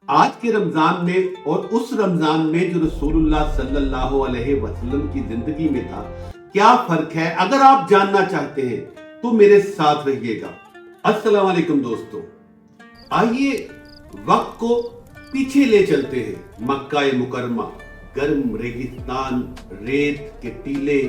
آج کے رمضان میں اور اس رمضان میں جو رسول اللہ صلی اللہ علیہ وسلم کی زندگی میں تھا کیا فرق ہے؟ اگر آپ جاننا چاہتے ہیں تو میرے ساتھ رہیے گا۔ السلام علیکم دوستو، آئیے وقت کو پیچھے لے چلتے ہیں۔ مکہ مکرمہ، گرم ریگستان، ریت کے ٹیلے،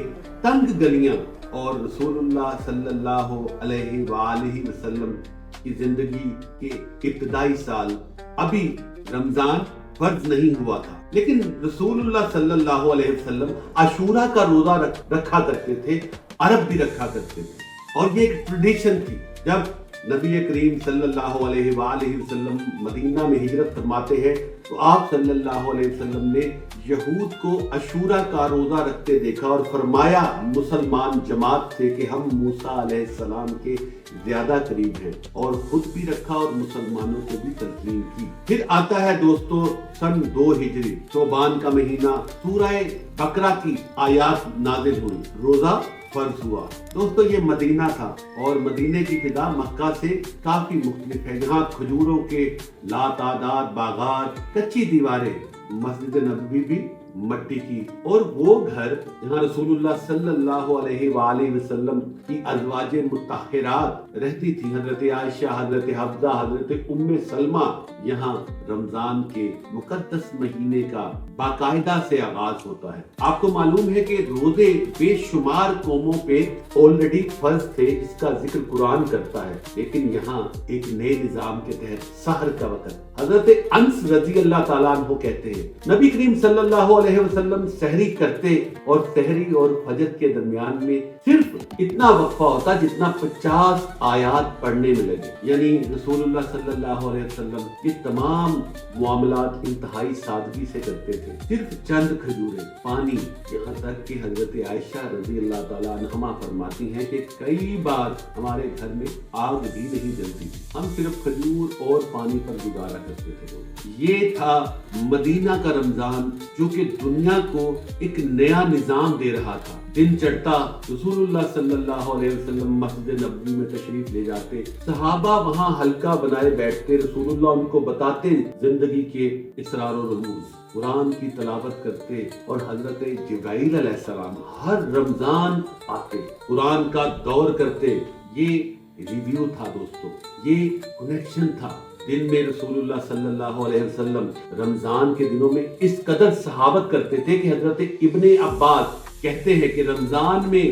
تنگ گلیاں اور رسول اللہ صلی اللہ علیہ وآلہ وسلم کی زندگی کے ابتدائی سال۔ ابھی رمضان فرض نہیں ہوا تھا، لیکن رسول اللہ صلی اللہ علیہ وسلم عاشورہ کا روزہ رکھا کرتے تھے، عرب بھی رکھا کرتے تھے، اور یہ ایک ٹریڈیشن تھی۔ جب نبی کریم صلی اللہ علیہ وآلہ وسلم مدینہ میں ہجرت فرماتے ہیں تو آپ صلی اللہ علیہ وسلم نے یہود کو عاشورہ کا روزہ رکھتے دیکھا اور فرمایا مسلمان جماعت سے کہ ہم موسیٰ علیہ السلام کے زیادہ قریب ہیں، اور خود بھی رکھا اور مسلمانوں کو بھی تلقین کی۔ پھر آتا ہے دوستو سن 2 ہجری، شعبان کا مہینہ، سورہ بقرہ کی آیات نازل ہوئی، روزہ فرض ہوا۔ دوستو یہ مدینہ تھا اور مدینے کی فضا مکہ سے کافی مختلف ہے۔ یہاں کھجوروں کے لاتعداد باغات، کچی دیواریں، مسجد نبوی بھی مٹی کی، اور وہ گھر جہاں رسول اللہ صلی اللہ علیہ وآلہ وسلم کی ازواج مطہرات رہتی تھی، حضرت عائشہ، حضرت حفصہ، حضرت ام سلمہ، یہاں رمضان کے مقدس مہینے کا باقاعدہ سے آغاز ہوتا ہے۔ آپ کو معلوم ہے کہ روزے بے شمار قوموں پہ آلریڈی فرض تھے، اس کا ذکر قرآن کرتا ہے، لیکن یہاں ایک نئے نظام کے تحت سحر کا وقت۔ حضرت انس رضی اللہ تعالیٰ عنہ کہتے ہیں نبی کریم صلی اللہ علیہ وسلم سحری کرتے اور سحری اور فجر کے درمیان میں صرف اتنا وقفہ ہوتا جتنا 50 آیات پڑھنے میں لگے، یعنی رسول اللہ صلی اللہ علیہ وسلم یہ تمام معاملات انتہائی سادگی سے کرتے تھے۔ صرف چند کھجوریں، پانی، یہاں تک کہ حضرت عائشہ رضی اللہ تعالیٰ عنہما فرماتی ہیں کہ کئی بار ہمارے گھر میں آگ بھی نہیں جلتی تھی، ہم صرف کھجور اور پانی پر گزارا کرتے تھے۔ یہ تھا مدینہ کا رمضان جو کہ دنیا کو ایک نیا نظام دے رہا تھا۔ دن چڑھتا رسول اللہ صلی اللہ علیہ وسلم مسجد نبوی میں تشریف لے جاتے، صحابہ وہاں حلقہ بنائے بیٹھتے، رسول اللہ ان کو بتاتے زندگی کے اسرار و رموز، قرآن کی تلاوت کرتے، اور حضرت جبرائیل علیہ السلام ہر رمضان آتے، قرآن کا دور کرتے۔ یہ ریویو تھا دوستو، یہ کنیکشن تھا۔ دن میں رسول اللہ صلی اللہ علیہ وسلم رمضان کے دنوں میں اس قدر صحابت کرتے تھے کہ حضرت ابن عباس کہتے ہیں کہ رمضان میں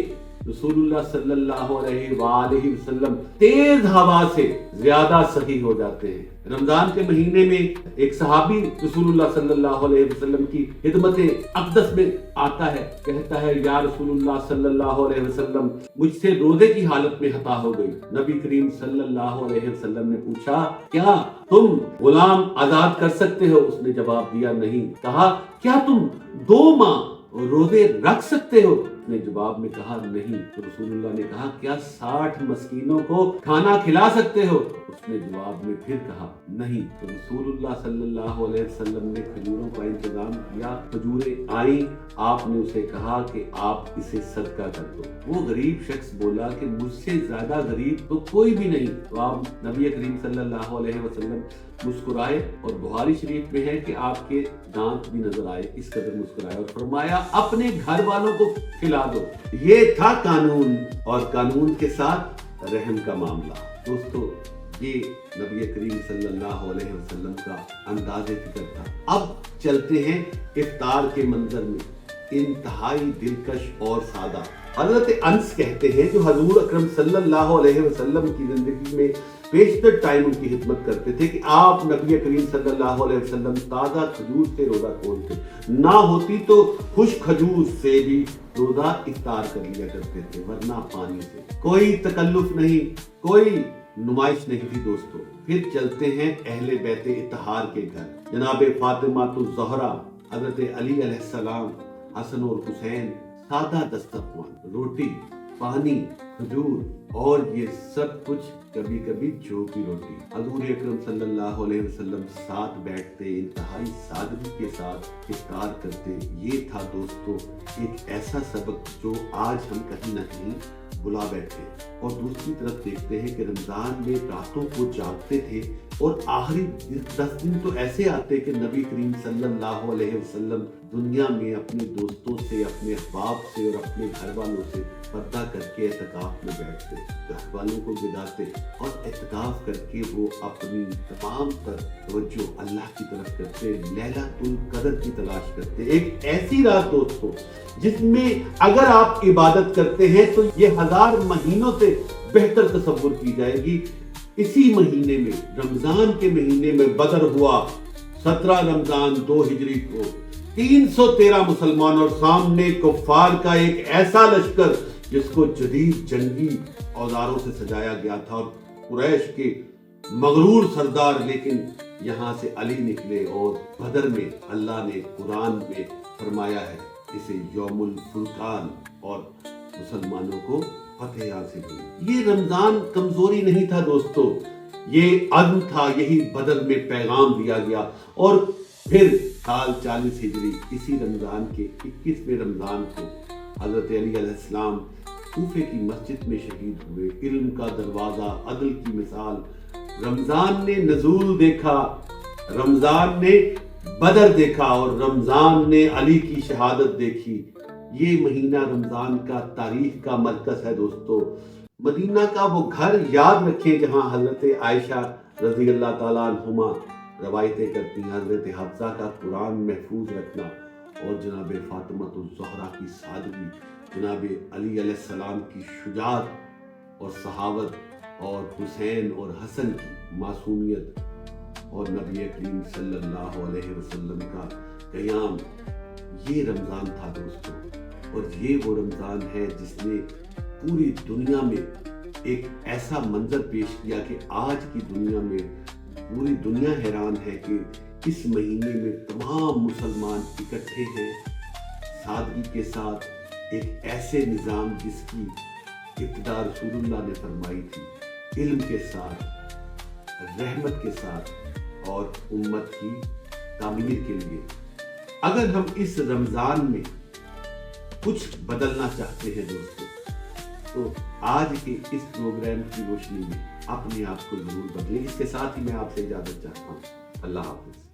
رسول اللہ صلی اللہ علیہ وآلہ وسلم تیز ہوا سے زیادہ صحیح ہو جاتے ہیں۔ رمضان کے مہینے میں ایک صحابی رسول اللہ صلی اللہ علیہ وسلم کی خدمت اقدس میں آتا ہے، کہتا ہے یا رسول اللہ صلی اللہ علیہ وسلم مجھ سے روزے کی حالت میں خطا ہو گئی۔ نبی کریم صلی اللہ علیہ وسلم نے پوچھا کیا تم غلام آزاد کر سکتے ہو؟ اس نے جواب دیا نہیں۔ کہا کیا تم 2 ماہ روزے رکھ سکتے ہو؟ اس نے جواب میں کہا نہیں۔ تو رسول اللہ نے کہا کیا 60 مسکینوں کو کھانا کھلا سکتے ہو؟ اس نے جواب میں پھر کہا نہیں۔ تو رسول اللہ صلی اللہ علیہ وسلم نے کھجوروں کا انتظام کیا، کھجوریں آئیں، آپ نے اسے کہا کہ آپ اسے صدقہ کر دو۔ وہ غریب شخص بولا کہ مجھ سے زیادہ غریب تو کوئی بھی نہیں۔ تو آپ نبی کریم صلی اللہ علیہ وسلم مسکرائے، اور بخاری شریف میں ہے کہ آپ کے دانت بھی نظر آئے، اس قدر مسکرائے، اور فرمایا اپنے گھر والوں کو کھلا دو۔ یہ تھا قانون، اور قانون کے ساتھ رحم کا معاملہ۔ دوستو یہ نبی کریم صلی اللہ علیہ وسلم کا انداز فکر تھا۔ اب چلتے ہیں افطار کے منظر میں، انتہائی دلکش اور سادہ۔ حضرت انس کہتے ہیں جو حضور اکرم صلی اللہ علیہ وسلم کی زندگی میں بیشتر ٹائم ان کی خدمت کرتے تھے کہ آپ نبی کریم صلی اللہ علیہ وسلم تازہ کھجور سے روزہ کھولتے، نہ ہوتی تو خشک کھجور سے بھی روزہ افطار کر لیا کرتے تھے، ورنہ پانی سے۔ کوئی تکلف نہیں، کوئی نمائش نہیں تھی دوستو۔ پھر چلتے ہیں اہل بیت اطہار کے گھر، جناب فاطمہ الزہرا، حضرت علی علیہ السلام، حسن اور حسین، سادہ دسترخوان، روٹی، پانی، کھجور، اور یہ سب کچھ کبھی کبھی جو کی روٹی۔ حضور اکرم صلی اللہ علیہ وسلم ساتھ بیٹھتے، انتہائی سادگی کے ساتھ افطار کرتے۔ یہ تھا دوستو ایک ایسا سبق جو آج ہم کہیں نہ کہیں بلا بیٹھے۔ اور دوسری طرف دیکھتے ہیں کہ رمضان میں راتوں کو جاگتے تھے اور آخری 10 دن تو ایسے آتے کہ نبی کریم صلی اللہ علیہ وسلم دنیا میں اپنے دوستوں سے، اپنے احباب سے اور اپنے گھر والوں سے پردہ کر کے اعتکاف میں بیٹھتے، گھر والوں کو جگاتے اور اعتکاف کر کے وہ اپنی تمام تر توجہ اللہ کی طرف کرتے، لیلۃ القدر کی تلاش کرتے، ایک ایسی رات دوستوں جس میں اگر آپ عبادت کرتے ہیں تو یہ 1000 مہینوں سے بہتر تصور کی جائے گی۔ اسی مہینے میں، رمضان کے مہینے میں بدر ہوا، 17 رمضان 2 ہجری کو، 313 مسلمان اور سامنے کفار کا ایک ایسا لشکر جس کو جدید جنگی اوزاروں سے سجایا گیا تھا، اور قریش کے مغرور سردار، لیکن یہاں سے علی نکلے، اور بدر میں اللہ نے قرآن میں فرمایا ہے اسے یوم الفرقان، اور مسلمانوں کو فتح حاصل ہوئی۔ یہ رمضان کمزوری نہیں تھا دوستو، یہ عزم تھا، یہی بدر میں پیغام دیا گیا۔ اور پھر سال 40 ہجری اسی رمضان کے 21ویں رمضان کو حضرت علی علیہ السلام کوفے کی مسجد میں شہید ہوئے۔ علم کا دروازہ، عدل کی مثال، رمضان نے نزول دیکھا، رمضان نے بدر دیکھا، اور رمضان نے علی کی شہادت دیکھی۔ یہ مہینہ رمضان کا تاریخ کا مرکز ہے دوستو۔ مدینہ کا وہ گھر یاد رکھیں جہاں حضرت عائشہ رضی اللہ تعالیٰ عنہما روایتیں کرتی ہیں، حضرت حفصہ کا قرآن محفوظ رکھنا، اور جناب فاطمہ الزہرا کی سادگی، جناب علی علیہ السلام کی شجاعت اور صحابت، اور حسین اور حسن کی معصومیت، اور نبی کریم صلی اللہ علیہ وسلم کا قیام۔ یہ رمضان تھا دوستو، اور یہ وہ رمضان ہے جس نے پوری دنیا میں ایک ایسا منظر پیش کیا کہ آج کی دنیا میں پوری دنیا حیران ہے کہ اس مہینے میں تمام مسلمان اکٹھے ہیں، سادگی کے ساتھ، ایک ایسے نظام جس کی ابتدا رسول اللہ نے فرمائی تھی، علم کے ساتھ، رحمت کے ساتھ، اور امت کی تعمیر کے لیے۔ اگر ہم اس رمضان میں کچھ بدلنا چاہتے ہیں دوستو، تو آج کے اس پروگرام کی روشنی میں اپنے آپ کو ضرور بدلیں۔ اس کے ساتھ ہی میں آپ سے اجازت چاہتا ہوں۔ اللہ حافظ۔